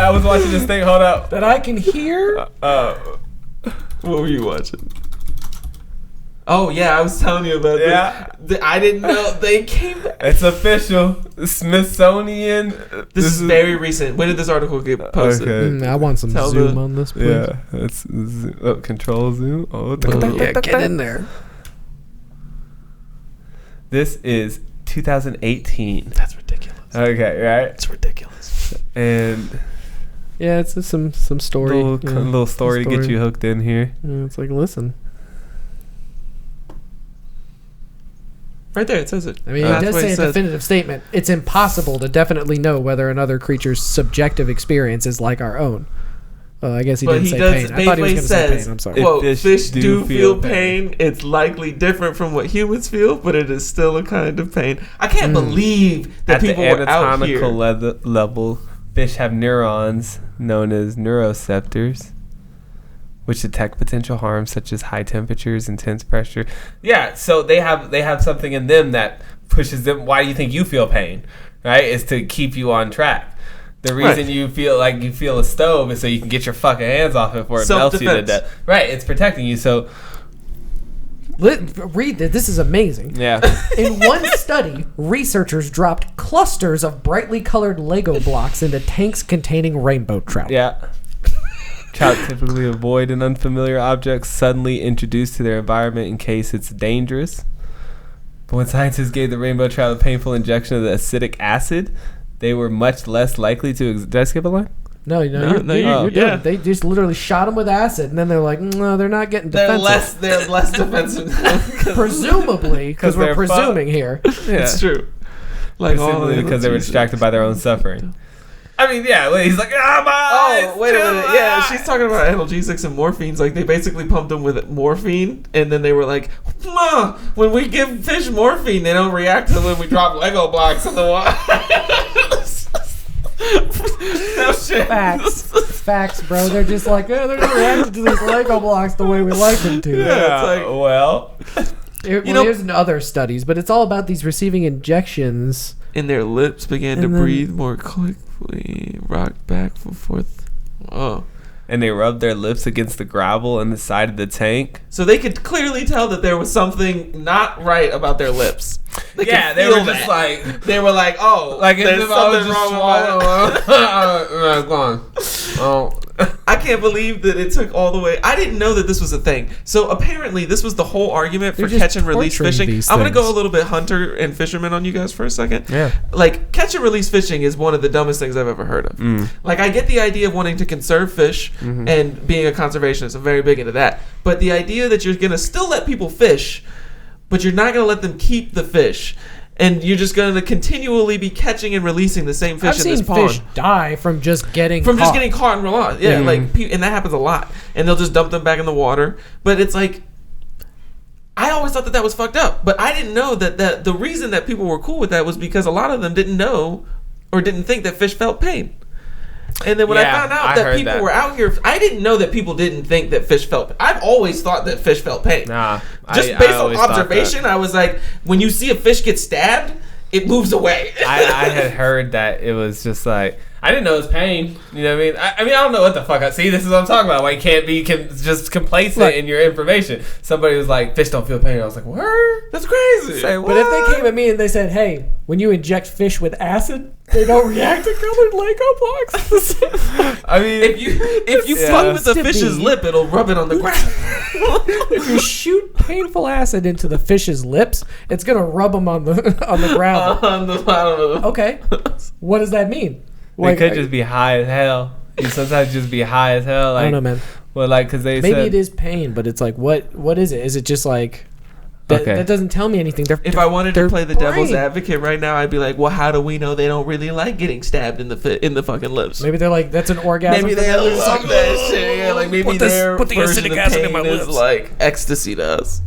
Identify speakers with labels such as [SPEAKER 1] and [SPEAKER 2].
[SPEAKER 1] I was watching this thing. Hold up.
[SPEAKER 2] That I can hear.
[SPEAKER 3] What were you watching? Oh yeah, I was telling you about this. I didn't know they came back.
[SPEAKER 1] It's official. Smithsonian.
[SPEAKER 3] This is very recent. When did this article get posted?
[SPEAKER 1] Okay.
[SPEAKER 2] I want some zoom on this, please.
[SPEAKER 1] Yeah, it's control zoom. Oh,
[SPEAKER 2] Yeah, get in there.
[SPEAKER 1] This is 2018.
[SPEAKER 3] That's ridiculous.
[SPEAKER 1] Okay, right?
[SPEAKER 3] It's ridiculous.
[SPEAKER 1] And
[SPEAKER 2] Yeah, it's just some story.
[SPEAKER 1] little story to get you hooked in here.
[SPEAKER 2] Yeah, it's like, listen.
[SPEAKER 3] Right there, it says it.
[SPEAKER 2] I mean, it does say a definitive statement. It's impossible to definitely know whether another creature's subjective experience is like our own. Oh, I guess he didn't say pain. I thought he was going to say pain. I'm sorry.
[SPEAKER 3] Quote, fish do feel pain. It's likely different from what humans feel, but it is still a kind of pain. I can't believe that people were out here.
[SPEAKER 1] At the anatomical level, fish have neurons known as neuroceptors, which detect potential harms such as high temperatures, intense pressure. Yeah, so they have something in them that pushes them. Why do you think you feel pain? Right? Is to keep you on track. The reason you feel like you feel a stove is so you can get your fucking hands off it before it melts you to death. Right, it's protecting you. So
[SPEAKER 2] read this. This is amazing.
[SPEAKER 1] Yeah.
[SPEAKER 2] In one study, researchers dropped clusters of brightly colored Lego blocks into tanks containing rainbow trout.
[SPEAKER 1] Yeah. Trout typically avoid an unfamiliar object suddenly introduced to their environment in case it's dangerous. But when scientists gave the rainbow trout a painful injection of the acidic acid, they were much less likely to... Did I skip a line?
[SPEAKER 2] No, you're doing it. They just literally shot them with acid, and then they're like, no, they're not getting defensive.
[SPEAKER 3] They're less defensive.
[SPEAKER 2] Presumably, because we're presuming here.
[SPEAKER 1] Yeah.
[SPEAKER 3] It's true.
[SPEAKER 1] Presumably because they were distracted by their own suffering. I mean, yeah, he's like,
[SPEAKER 3] wait a minute. Yeah, she's talking about analgesics and morphines. Like, they basically pumped them with morphine, and then they were like, when we give fish morphine, they don't react to when we drop Lego blocks in the water. No shit.
[SPEAKER 2] Facts, bro. They're just like, they're not reacting to these Lego blocks the way we like them to.
[SPEAKER 1] Yeah, it's like, well...
[SPEAKER 2] There's other studies, but it's all about these receiving injections.
[SPEAKER 3] And their lips began to breathe more quickly, rock back and forth. Oh.
[SPEAKER 1] And they rubbed their lips against the gravel on the side of the tank.
[SPEAKER 3] So they could clearly tell that there was something not right about their lips. They were just like... They were like, like there's something wrong with my...
[SPEAKER 1] Go on. Oh.
[SPEAKER 3] I can't believe that it took all the way. I didn't know that this was a thing. So apparently this was the whole argument for catch and release fishing. I'm going to go a little bit hunter and fisherman on you guys for a second.
[SPEAKER 1] Yeah.
[SPEAKER 3] Like, catch and release fishing is one of the dumbest things I've ever heard of. Like, I get the idea of wanting to conserve fish and being a conservationist. I'm very big into that. But the idea that you're going to still let people fish, but you're not going to let them keep the fish. And you're just going to continually be catching and releasing the same fish in this pond.
[SPEAKER 2] I've seen fish die from just getting caught.
[SPEAKER 3] Just getting caught and released. Yeah, and that happens a lot. And they'll just dump them back in the water. But it's like, I always thought that was fucked up. But I didn't know that the reason that people were cool with that was because a lot of them didn't know or didn't think that fish felt pain. And then when I found out that people were out here, I didn't know that people didn't think that fish felt pain. I've always thought that fish felt pain.
[SPEAKER 1] Nah.
[SPEAKER 3] Just based on observation, I was like, when you see a fish get stabbed, it moves away.
[SPEAKER 1] I had heard that it was just like, I didn't know it was pain. You know what I mean? I mean, I don't know what the fuck. See, this is what I'm talking about. Why you can't be just complacent in your information. Somebody was like, fish don't feel pain. I was like, what? That's crazy.
[SPEAKER 2] But if they came at me and they said, hey, when you inject fish with acid, they don't react to colored Lego blocks.
[SPEAKER 1] I mean,
[SPEAKER 3] if you fuck with the fish's lip, it'll rub it on the ground.
[SPEAKER 2] If you shoot painful acid into the fish's lips, it's gonna rub them on the ground.
[SPEAKER 3] On the bottom of
[SPEAKER 2] Okay, what does that mean?
[SPEAKER 1] They could just be high as hell. You sometimes just be high as hell. Like,
[SPEAKER 2] I don't know, man.
[SPEAKER 1] Well, like, because they
[SPEAKER 2] maybe
[SPEAKER 1] said,
[SPEAKER 2] it is pain, but it's like, what is it? Is it just like that doesn't tell me anything?
[SPEAKER 3] If I wanted to play the devil's advocate right now, I'd be like, well, how do we know they don't really like getting stabbed in the fucking lips?
[SPEAKER 2] Maybe they're like, that's an orgasm.
[SPEAKER 3] Maybe they love that shit. Yeah, like maybe their
[SPEAKER 2] put the
[SPEAKER 3] version
[SPEAKER 2] acidic
[SPEAKER 3] of
[SPEAKER 2] acid
[SPEAKER 3] pain
[SPEAKER 2] in my
[SPEAKER 3] is
[SPEAKER 2] lips.
[SPEAKER 3] like ecstasy to us.